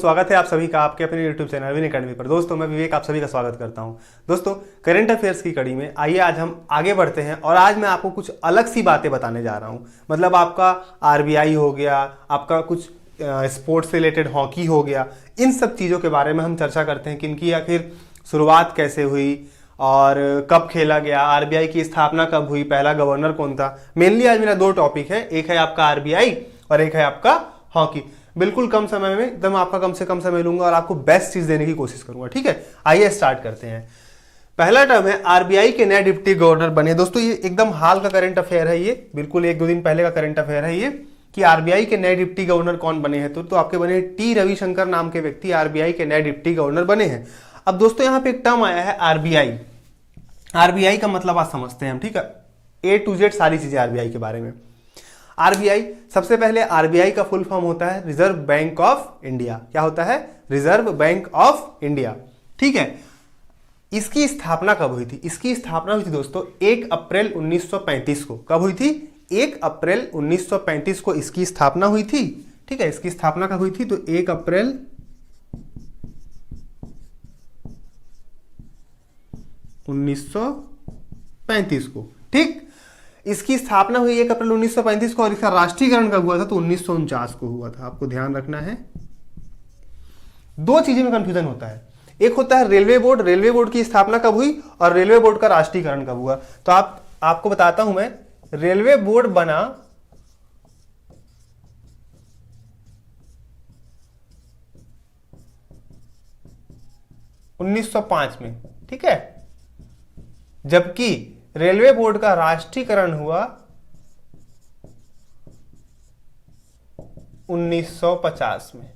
स्वागत है आप सभी का आपके अपने YouTube चैनल विन अकेडमी पर। दोस्तों मैं विवेक आप सभी का स्वागत करता हूं। दोस्तों करंट अफेयर्स की कड़ी में आइए आज हम आगे बढ़ते हैं और आज मैं आपको कुछ अलग सी बातें बताने जा रहा हूं। मतलब आपका आरबीआई हो गया, आपका कुछ स्पोर्ट्स रिलेटेड हॉकी हो गया, इन सब चीज़ों के बारे में हम चर्चा करते हैं कि इनकी आखिर शुरुआत कैसे हुई और कब खेला गया, आरबीआई की स्थापना कब हुई, पहला गवर्नर कौन था। मेनली आज मेरा दो टॉपिक है, एक है आपका आरबीआई और एक है आपका हॉकी। बिल्कुल कम समय में एकदम आपका कम से कम समय लूंगा और आपको बेस्ट चीज देने की कोशिश करूंगा। ठीक है, आइए स्टार्ट करते हैं। पहला टर्म है आरबीआई के नए डिप्टी गवर्नर बने। दोस्तों ये एकदम हाल का करंट अफेयर है, ये बिल्कुल एक दो दिन पहले का करंट अफेयर है ये, कि आरबीआई के नए डिप्टी गवर्नर कौन बने हैं। तो आपके बने टी रविशंकर नाम के व्यक्ति आरबीआई के नए डिप्टी गवर्नर बने हैं। अब दोस्तों यहाँ पे एक टर्म आया है आरबीआई। आरबीआई का मतलब आज समझते हैं हम, ठीक है, ए टू जेड सारी चीजें आरबीआई के बारे में। आरबीआई, सबसे पहले आरबीआई का फुल फॉर्म होता है रिजर्व बैंक ऑफ इंडिया। क्या होता है? Reserve bank of India. ठीक है, इसकी स्थापना कब हुई थी? इसकी स्थापना हुई थी दोस्तों 1 अप्रैल 1935 को। कब हुई थी? 1 अप्रैल 1935 को इसकी स्थापना हुई थी। ठीक है, इसकी स्थापना कब हुई थी? तो 1 अप्रैल 1935 को। ठीक, इसकी स्थापना हुई 1 अप्रैल 1935 को और इसका राष्ट्रीयकरण कब हुआ था? तो 1949 को हुआ था। आपको ध्यान रखना है, दो चीजें में कंफ्यूजन होता है। एक होता है रेलवे बोर्ड, रेलवे बोर्ड की स्थापना कब हुई और रेलवे बोर्ड का राष्ट्रीयकरण कब हुआ। तो आपको बताता हूं मैं, रेलवे बोर्ड बना 1905 में। ठीक है, जबकि रेलवे बोर्ड का राष्ट्रीयकरण हुआ 1950 में।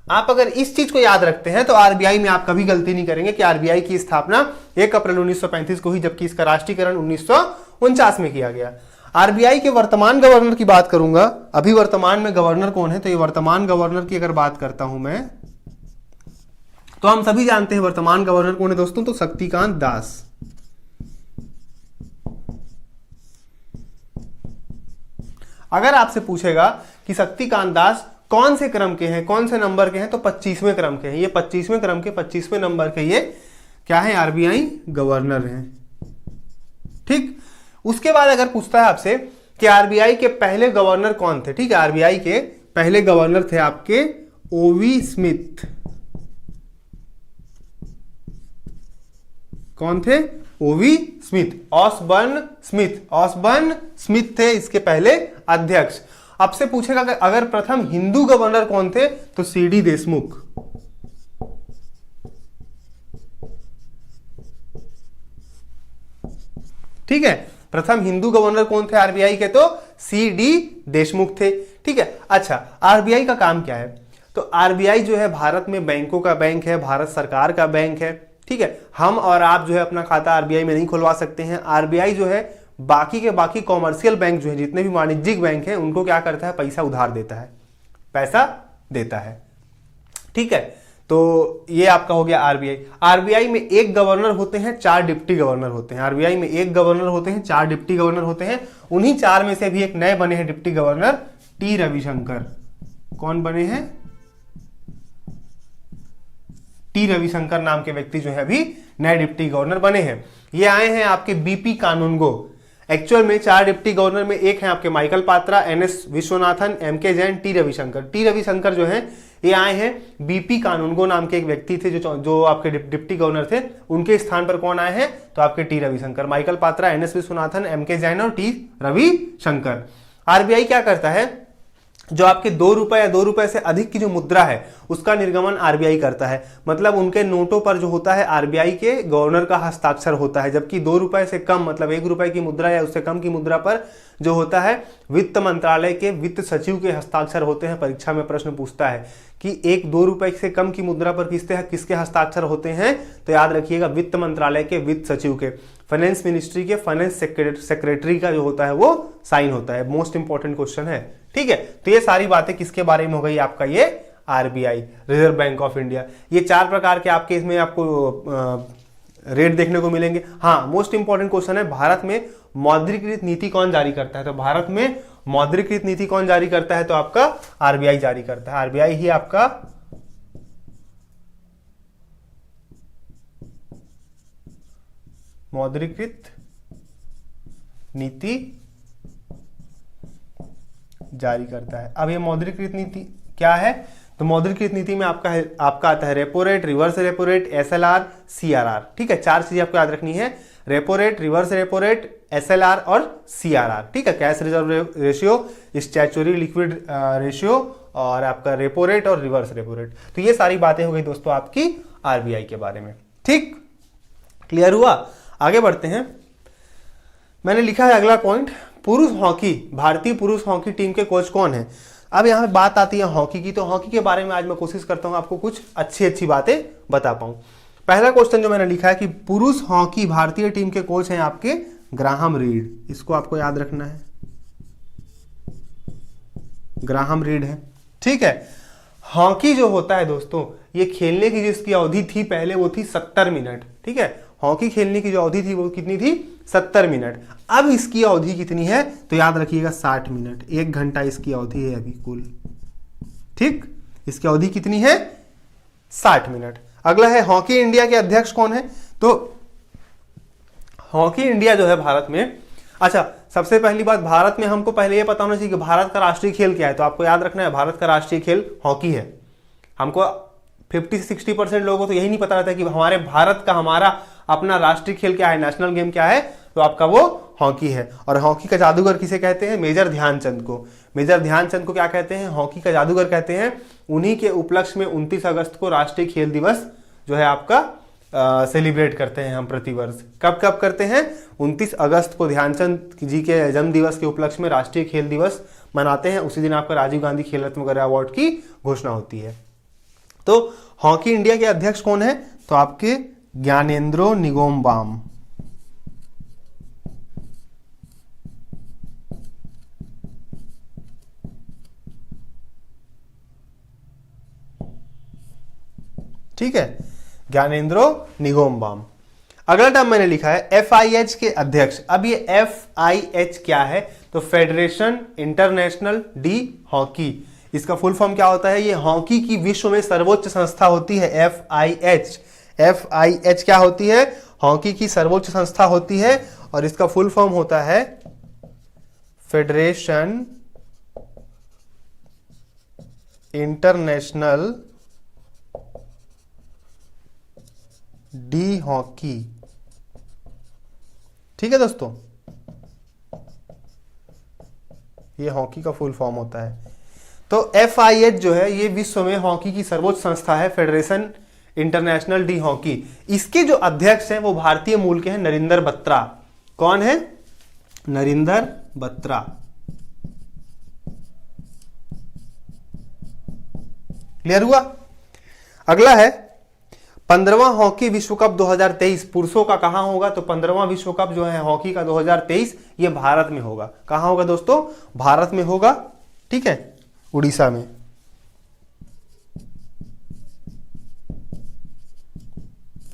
आप अगर इस चीज को याद रखते हैं तो आरबीआई में आप कभी गलती नहीं करेंगे कि आरबीआई की स्थापना 1 अप्रैल 1935 को हुई, जबकि इसका राष्ट्रीयकरण 1949 में किया गया। आरबीआई के वर्तमान गवर्नर की बात करूंगा, अभी वर्तमान में गवर्नर कौन है? तो ये वर्तमान गवर्नर की अगर बात करता हूं मैं, तो हम सभी जानते हैं वर्तमान गवर्नर कौन है दोस्तों, तो शक्तिकांत दास। अगर आपसे पूछेगा कि शक्तिकांत दास कौन से क्रम के हैं, कौन से नंबर के हैं, तो 25वें क्रम के हैं। ये 25वें क्रम के 25वें नंबर के ये क्या है? आरबीआई गवर्नर हैं। ठीक, उसके बाद अगर पूछता है आपसे कि आरबीआई के पहले गवर्नर कौन थे, ठीक है, आरबीआई के पहले गवर्नर थे आपके ओवी स्मिथ। कौन थे? ओवी Smith, Osborne Smith, Osborne Smith थे इसके पहले अध्यक्ष। आपसे पूछेगा कि अगर प्रथम हिंदू गवर्नर कौन थे, तो सीडी देशमुख। ठीक है, प्रथम हिंदू गवर्नर कौन थे आरबीआई के? तो सीडी देशमुख थे। ठीक है, अच्छा आरबीआई का काम क्या है? तो आरबीआई जो है भारत में बैंकों का बैंक है, भारत सरकार का बैंक है। ठीक है, हम और आप जो है अपना खाता आरबीआई में नहीं खुलवा सकते हैं। आरबीआई जो है बाकी के बाकी कॉमर्शियल बैंक जो है, जितने भी वाणिज्यिक बैंक हैं, उनको क्या करता है? पैसा उधार देता है, पैसा देता है। ठीक है, तो ये आपका हो गया आरबीआई। आरबीआई में एक गवर्नर होते हैं, 4 डिप्टी गवर्नर होते हैं। आरबीआई में एक गवर्नर होते हैं, 4 डिप्टी गवर्नर होते हैं। उन्हीं 4 में से भी एक नए बने हैं डिप्टी गवर्नर, टी रविशंकर। कौन बने हैं? टी रविशंकर नाम के व्यक्ति जो है अभी नए डिप्टी गवर्नर बने हैं। ये आए हैं आपके बीपी कानूनगो। एक्चुअल में 4 डिप्टी गवर्नर में एक है आपके Michael Patra, NS Vishwanathan, MK Jain, T Ravishankar. T Ravishankar जो है ये आए हैं बीपी कानूनगो नाम के एक व्यक्ति थे जो आपके डिप्टी गवर्नर थे। उनके स्थान पर कौन आए हैं? तो आपके T Ravishankar. Michael Patra, NS Vishwanathan, MK Jain और टी रविशंकर। आरबीआई क्या करता है? जो आपके 2 रुपए या 2 रुपए से अधिक की जो मुद्रा है उसका निर्गमन आरबीआई करता है। मतलब उनके नोटों पर जो होता है आरबीआई के गवर्नर का हस्ताक्षर होता है, जबकि 2 रुपए से कम मतलब 1 रुपए की मुद्रा या उससे कम की मुद्रा पर जो होता है वित्त मंत्रालय के वित्त सचिव के हस्ताक्षर होते हैं। परीक्षा में प्रश्न पूछता है कि 1-2 रुपए से कम की मुद्रा पर किसके हस्ताक्षर होते हैं? तो याद रखिएगा वित्त मंत्रालय के वित्त सचिव के, फाइनेंस मिनिस्ट्री के फाइनेंस सेक्रेटरी का जो होता है वो साइन होता है। मोस्ट इंपॉर्टेंट क्वेश्चन है। ठीक है, तो ये सारी बातें किसके बारे में हो गई? आपका ये RBI, reserve bank of India. ये 4 प्रकार के आपके इसमें आपको रेट देखने को मिलेंगे। हाँ, मोस्ट इंपॉर्टेंट क्वेश्चन है, भारत में मौद्रिकृत नीति कौन जारी करता है? तो भारत में मौद्रिकृत नीति कौन जारी करता है? तो आपका आरबीआई जारी करता है। आरबीआई ही आपका मौद्रीकृत नीति जारी करता है। अब ये मौद्रीकृत नीति क्या है? तो मौद्रीकृत नीति में आपका आता है repo rate, reverse repo rate, SLR, CRR. ठीक है, चार चीजें आपको याद रखनी है, repo rate, reverse repo rate, SLR और सीआरआर। ठीक है, cash reserve ratio, statutory liquid ratio और आपका रेपो रेट और रिवर्स रेपो रेट। तो ये सारी बातें हो गई दोस्तों आपकी आरबीआई के बारे में। ठीक, क्लियर हुआ? आगे बढ़ते हैं। मैंने लिखा है अगला पॉइंट, पुरुष हॉकी, भारतीय पुरुष हॉकी टीम के कोच कौन है? अब यहां बात आती है हॉकी की, तो हॉकी के बारे में आज मैं कोशिश करता हूं आपको कुछ अच्छी बातें बता पाऊं। पहला क्वेश्चन जो मैंने लिखा है कि पुरुष हॉकी भारतीय टीम के कोच हैं आपके ग्राहम रीड। इसको आपको याद रखना है, ग्राहम रीड है। ठीक है, हॉकी जो होता है दोस्तों, ये खेलने की जिसकी अवधि थी पहले वो थी 70 मिनट। ठीक है, हॉकी खेलने की जो अवधि थी वो कितनी थी? 70 मिनट। अब इसकी अवधि कितनी है? तो याद रखिएगा 60 मिनट, 1 घंटा इसकी अवधि है अभी कुल। ठीक, इसकी अवधि कितनी है? 60 मिनट। अगला है हॉकी इंडिया के अध्यक्ष कौन है? तो हॉकी इंडिया जो है भारत में, अच्छा सबसे पहली बात, भारत में हमको पहले ये पता होना चाहिए कि भारत का राष्ट्रीय खेल क्या है। तो आपको याद रखना है भारत का राष्ट्रीय खेल हॉकी है। हमको 50 से 60% लोगों को तो यही नहीं पता रहता है कि हमारे भारत का, हमारा अपना राष्ट्रीय खेल क्या है, नेशनल गेम क्या है, तो आपका वो हॉकी है। और हॉकी का जादूगर किसे कहते हैं? मेजर ध्यानचंद को। मेजर ध्यानचंद को क्या कहते हैं? हॉकी का जादूगर कहते हैं। उन्हीं के उपलक्ष्य में 29 अगस्त को राष्ट्रीय खेल दिवस जो है आपका सेलिब्रेट करते हैं हम प्रतिवर्ष। कब कब करते हैं? 29 अगस्त को ध्यानचंद जी के जन्म दिवस के उपलक्ष्य में राष्ट्रीय खेल दिवस मनाते हैं। उसी दिन आपका राजीव गांधी खेल रत्न वगैरह अवार्ड की घोषणा होती है। तो हॉकी इंडिया के अध्यक्ष कौन है? तो आपके ज्ञानेंद्रो निंगोमबाम। ठीक है, ज्ञानेंद्रो निंगोमबाम। अगला टर्म मैंने लिखा है एफआईएच के अध्यक्ष। अब ये एफआईएच क्या है? तो फेडरेशन इंटरनेशनल डी हॉकी। इसका फुल फॉर्म क्या होता है? ये हॉकी की विश्व में सर्वोच्च संस्था होती है एफआईएच। एफआईएच क्या होती है? हॉकी की सर्वोच्च संस्था होती है और इसका फुल फॉर्म होता है फेडरेशन इंटरनेशनल डी हॉकी। ठीक है दोस्तों, ये हॉकी का फुल फॉर्म होता है। तो एफआईएच जो है ये विश्व में हॉकी की सर्वोच्च संस्था है, फेडरेशन इंटरनेशनल डी हॉकी। इसके जो अध्यक्ष हैं वो भारतीय मूल के हैं, नरिंदर बत्रा। कौन है? नरिंदर बत्रा। क्लियर हुआ? अगला है 15वां हॉकी विश्व कप 2023 पुरुषों का कहां होगा? तो 15वां विश्व कप जो है हॉकी का 2023 ये भारत में होगा। कहां होगा दोस्तों? भारत में होगा। ठीक है, उड़ीसा में।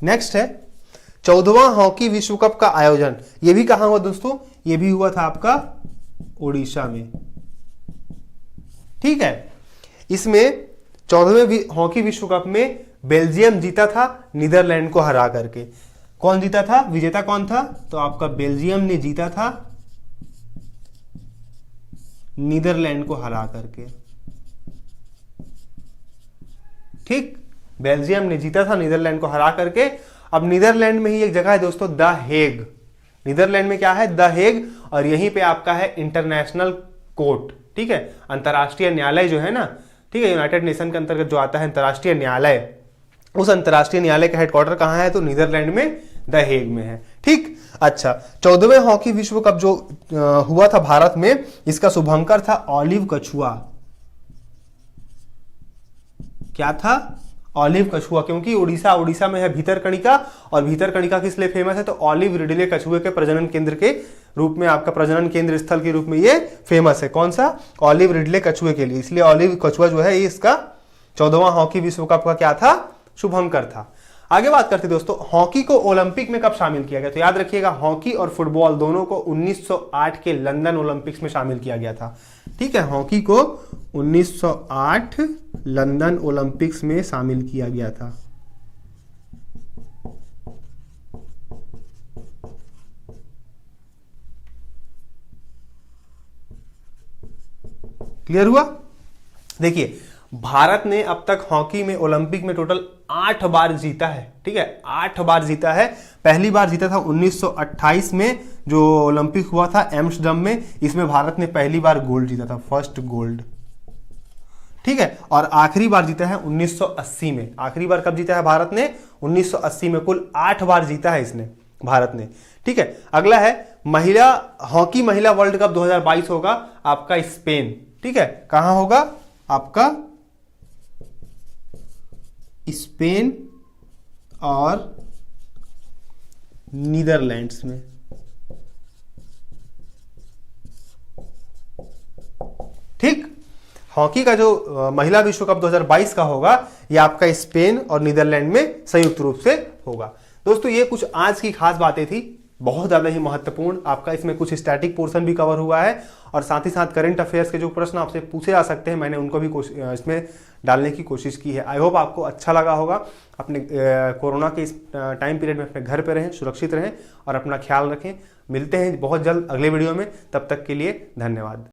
नेक्स्ट है 14वां हॉकी विश्व कप का आयोजन। ये भी कहां हुआ दोस्तों? ये भी हुआ था आपका उड़ीसा में। ठीक है, इसमें 14वें हॉकी विश्व कप में बेल्जियम जीता था नीदरलैंड को हरा करके। कौन जीता था? विजेता कौन था? तो आपका बेल्जियम ने जीता था नीदरलैंड को हरा करके। ठीक, बेल्जियम ने जीता था नीदरलैंड को हरा करके। अब नीदरलैंड में ही एक जगह है दोस्तों, द हेग। नीदरलैंड में क्या है? The Hague. और यहीं पे आपका है इंटरनेशनल कोर्ट। ठीक है, अंतरराष्ट्रीय न्यायालय जो है ना, ठीक है, यूनाइटेड नेशन के अंतर्गत जो आता है अंतरराष्ट्रीय न्यायालय, उस अंतरराष्ट्रीय न्यायालय का हेडक्वार्टर कहां है? तो नीदरलैंड में द हेग में है। ठीक, अच्छा 14वें हॉकी विश्व कप जो हुआ था भारत में, इसका शुभंकर था ऑलिव कछुआ। क्या था? ऑलिव कछुआ। क्योंकि उड़ीसा में है भीतरकणिका, और भीतरकणिका किस लिए फेमस है? तो ऑलिव रिडले कछुए के प्रजनन केंद्र के रूप में, आपका प्रजनन केंद्र स्थल के रूप में ये फेमस है। कौन सा? ऑलिव रिडले कछुए के लिए। इसलिए ऑलिव कछुआ जो है ये इसका 14वां हॉकी विश्व कप का क्या था? शुभंकर था। आगे बात करते दोस्तों, हॉकी को ओलंपिक में कब शामिल किया गया? तो याद रखिएगा हॉकी और फुटबॉल दोनों को 1908 के लंदन ओलंपिक्स में शामिल किया गया था। ठीक है, हॉकी को 1908 लंदन ओलंपिक्स में शामिल किया गया था। क्लियर हुआ? देखिए, भारत ने अब तक हॉकी में ओलंपिक में टोटल 8 बार जीता है। ठीक है, 8 बार जीता है। पहली बार जीता था 1928 में, जो ओलंपिक हुआ था एम्स्टर्डम में। इसमें भारत ने पहली बार गोल्ड जीता था, फर्स्ट गोल्ड। ठीक है, और आखिरी बार जीता है 1980 में। आखिरी बार कब जीता है भारत ने? 1980 में। कुल 8 बार जीता है इसने, भारत ने। ठीक है, अगला है महिला हॉकी महिला वर्ल्ड कप 2022 होगा आपका स्पेन। ठीक है, कहां होगा? आपका स्पेन और नीदरलैंड्स में। ठीक, हॉकी का जो महिला विश्व कप 2022 का होगा, ये आपका स्पेन और नीदरलैंड में संयुक्त रूप से होगा। दोस्तों, ये कुछ आज की खास बातें थी, बहुत ज़्यादा ही महत्वपूर्ण। आपका इसमें कुछ स्टैटिक पोर्शन भी कवर हुआ है, और साथ ही साथ करंट अफेयर्स के जो प्रश्न आपसे पूछे जा सकते हैं, मैंने उनको भी इसमें डालने की कोशिश की है। आई होप आपको अच्छा लगा होगा। अपने कोरोना के इस टाइम पीरियड में अपने घर पे रहें, सुरक्षित रहें और अपना ख्याल रखें। मिलते हैं बहुत जल्द अगले वीडियो में, तब तक के लिए धन्यवाद।